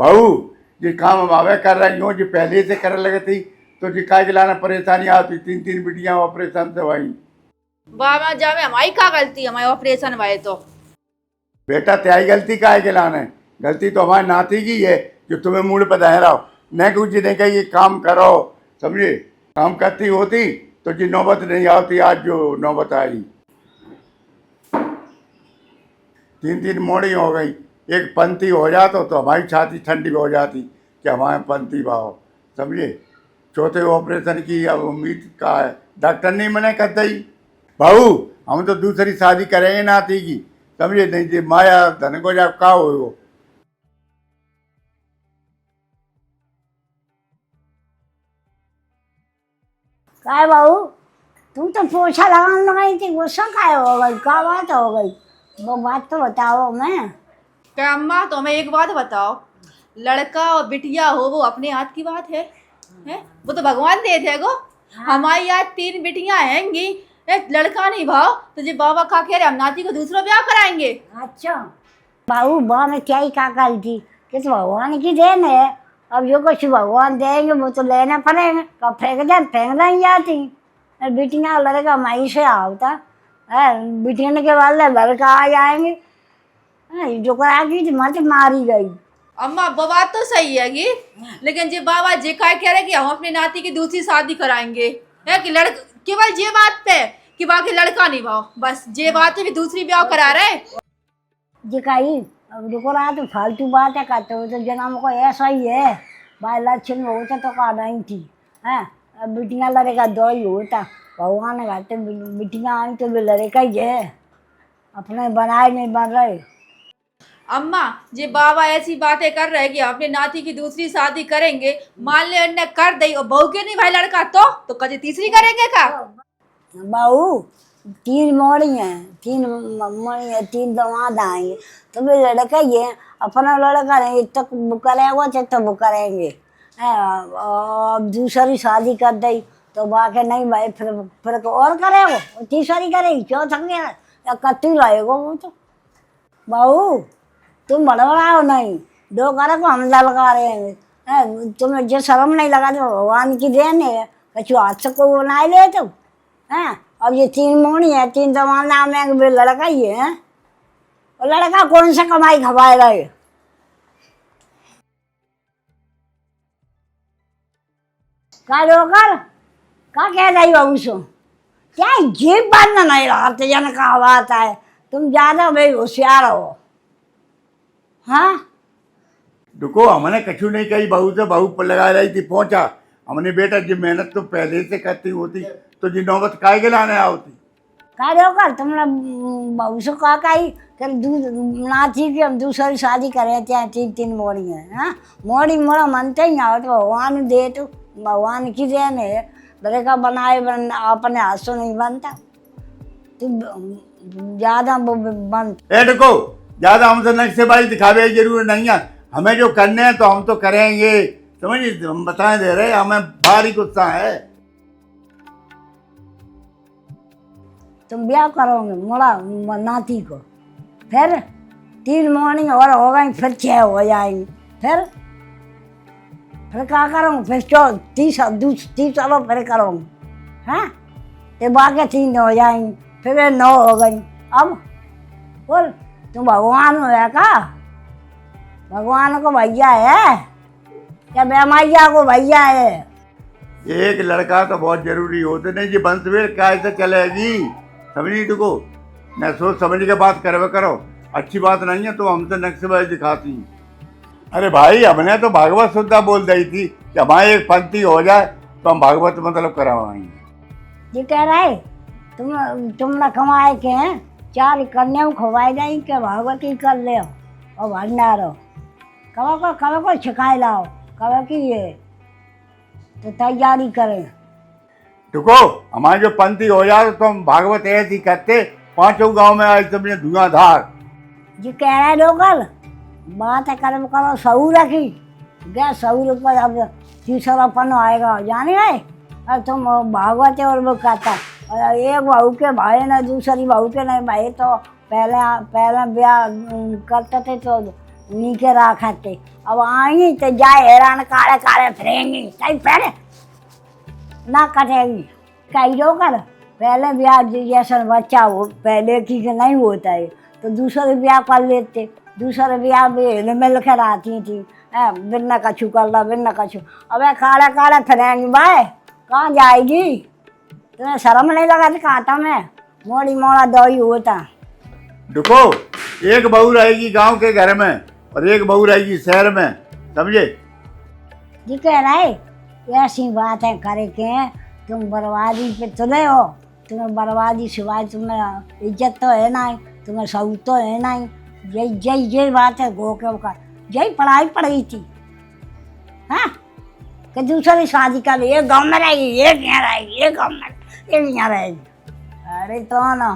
बहू ये काम हम आवे कर रही हूँ जी पहले से कर लगे थी तो जी काय के लाना परेशानी आती 3 बिटियां ऑपरेशन से भाई बाबा जावे हमारी का गलती हमारे ऑपरेशन वाले तो बेटा त्याई गलती काय के लाना गलती तो हमारे नाती की है जो तुम्हें मूड पर दह रहा हो न कुछ नहीं कही ये काम करो समझे काम करती होती तो जी नौबत नहीं आती आज जो नौबत आई 3 मोड़ी हो गई एक पंथी हो जाता तो हमारी छाती ठंडी हो जाती कि हमारे पंथी भाव समझे चौथे ऑपरेशन की अब उम्मीद का है डॉक्टर नहीं मना करता ही बहू हम तो दूसरी शादी करेंगे नाती की समझे नहीं जी माया धन को जा का हो वो काय बाबू तुम तो पोछा लगाने लगाई थी गुस्सा काय हो गई क्या बात हो गई वो बात तो बताओ मैं क्या अम्मा तो हमें एक बात बताओ लड़का और बिटिया हो वो अपने हाथ की बात है वो तो भगवान दे थे गो हमारी आज 3 बिटियां हैंगी लड़का नहीं भाव तो जी बाबा का कह रहे हम नाती को दूसरा ब्याह कराएंगे। अच्छा बाबू बा में क्या ही का करी थी कि तो भगवान की देन है अब जो कुछ भगवान देंगे वो तो लेना पड़ेगा कब फेंक नहीं जाती बिटियां लड़का माई से आवता है बिटियां के बाद लड़का आ जाएंगे जो कराएगी तो मत मारी गई। अम्मा वो बात तो सही है कि लेकिन जी बाबा जी का कह रहे कि हम अपने नाती की दूसरी शादी कराएंगे है कि केवल ये बात पे कि बाकी लड़का नहीं भाव बस ये बात है भी दूसरी ब्याह करा रहे जी कही अब रुको रहा तो फालतू बात है कहते हो तो जन्म को ऐसा ही है भाई लक्षण होता तो का नहीं थी है अब बिटियां लड़ेगा 2 ही होता भगवान कहते बिटियां आई तो भी लड़ेगा ही है अपने बनाए नहीं बन रहे। अम्मा ये बाबा ऐसी बातें कर रहे कि अपने नाती की दूसरी शादी करेंगे मान ले अन्य कर दई और बहू के नहीं भाई लड़का तो कभी तीसरी करेंगे का बहू 3 मोड़ी हैं 3 मोड़ी है 3 दमाद आएंगे तो भी लड़का ही है अपना लड़का नहीं इतना वो करेगा तो वो करेंगे अब दूसरी शादी कर दी तो बाकी नहीं भाई फिर और करेगा तीसरी करेगी चौथा या कत्ती रहेगा वो तो बहू तुम बड़बड़ाओ नहीं 2 करे को हम ललका रहे हैं तुम्हें जो शर्म नहीं लगा तो भगवान की देन है कछु हाथ से को बना ले तो हैं अब ये 3 मोड़ी है 3 जमाना में लड़का ही है और लड़का कौन सा कमाई खपाए रहे का डोकर का कह रही बहू सो क्या जीप बांधना नहीं रहा जन का बात है तुम ज्यादा भाई होशियार हो। हाँ रुको हमने कछु नहीं कही बहू से बहू पर लगा रही थी पहुंचा हमने बेटा जी मेहनत तो पहले से करती होती तो जी नौबत काय के लाने होती का डोकर तुमने बहू से कहा कही कल नाती की हम दूसरी शादी करे थे 3 मोड़ी है हाँ मोड़ी मोड़ा मनते ही ना तो भगवान दे तो भगवान की देन है लड़का बनाए अपने हाथ से नहीं बनता तुम ज्यादा बन रुको ज्यादा हमसे नक्शेबाजी दिखावे की जरूरत नहीं है हमें जो करने हैं तो हम तो करेंगे समझिए हम बताए दे रहे हमें भारी गुस्सा है। तुम ब्याह करोगे मोड़ा नाती को फिर 3 मॉर्निंग और हो गई फिर 6 हो जाएंगे फिर क्या करूँगी फिर 30 सालों फिर करूँगी हाँ तो बाकी 3 हो जाएंगे फिर 9 हो गई अब बोल तुम भगवान हो या का भगवान को भैया है या बेमैया को भैया है एक लड़का तो बहुत जरूरी होते नहीं जी बंसवेल कैसे चलेगी समझी तुको न सोच समझ के बात करो अच्छी बात नहीं है तो हमसे नक्शेबाजी दिखाती। अरे भाई हमने तो भागवत शुद्धा बोल दी थी कि हमारे एक पंक्ति हो जाए तो हम भागवत मतलब करवाएंगे। ये कह रहे तुम न कमाए के हैं 4 कन्या खवाए जाए के भागवती कर ले और भंडारो कब को छिकाए लाओ कब की ये तो तैयारी करें देखो हमारे जो पंथी हो जाए तो हम भागवत ऐसी करते 5 गांव में आज तुमने धुआंधार जी कह रहे लोकल बात है कर्म करो सऊ रखी क्या सऊ पर अब तीसरापन आएगा जाने गए और तुम भागवत और वो कहता और एक बहू के भाई ने दूसरी बहू के नहीं भाई तो पहले ब्याह करते थे तो उन्हीं के राखा थे। अब आएंगी तो जाए हैरान काले काले फिरेंगी, सही फिर ना कटेगी। कही दो कर पहले ब्याह जैसा बच्चा हो, पहले की के नहीं होता है तो दूसरे ब्याह कर लेते। दूसरे ब्याह में हिल मिल कर आती थी, बिन्ना कछू कर ला बिन्ना कछू। अबे काले काले फिरेंगी भाई, कहाँ जाएगी? तुम्हें शर्म नहीं लगा थी कांटा में मोड़ी मोड़ा दही होता। देखो, एक बहू रहेगी गांव के घर में और एक बहू रहेगी शहर में, समझे? जी कह रहे ऐसी बात है करे के तुम बर्बादी पे तुले हो। तुम्हें बर्बादी सिवाय तुम्हें इज्जत तो है ना, तुम्हें सब तो है ना। यही बात है गो के का यही पढ़ाई पढ़ी थी, हाँ कि दूसरी शादी कर ली, ये गाँव में रहेगी, ये यहाँ रहेगी, ये गाँव में, ये यहाँ रहेगी। अरे तो ना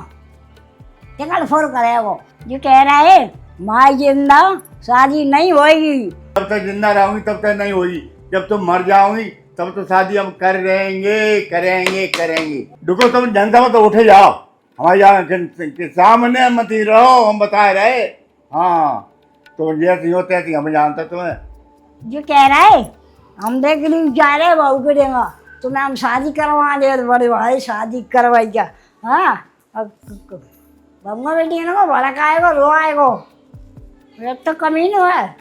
टिकट फोर करे वो जो कह रहा है माँ जिंदा शादी नहीं होगी। जब तक जिंदा रहूंगी तब तक नहीं होगी, जब तुम मर जाओगी तब तो शादी हम करेंगे करेंगे करेंगे। देखो तुम जनता में तो उठे जाओ, हमारे यहाँ के सामने मत ही रहो, हम बता रहे। हाँ तो जैसी हो तैसी हम जानते तुम्हें। जो कह रहा है हम देख ली जा रहे बहू को देगा तुम्हें हम शादी करवा दे, बड़े भाई शादी करवाई क्या। हाँ बम्मा बेटी है ना बड़ा खाएगा रो आएगो, एक तो कमी नहीं है।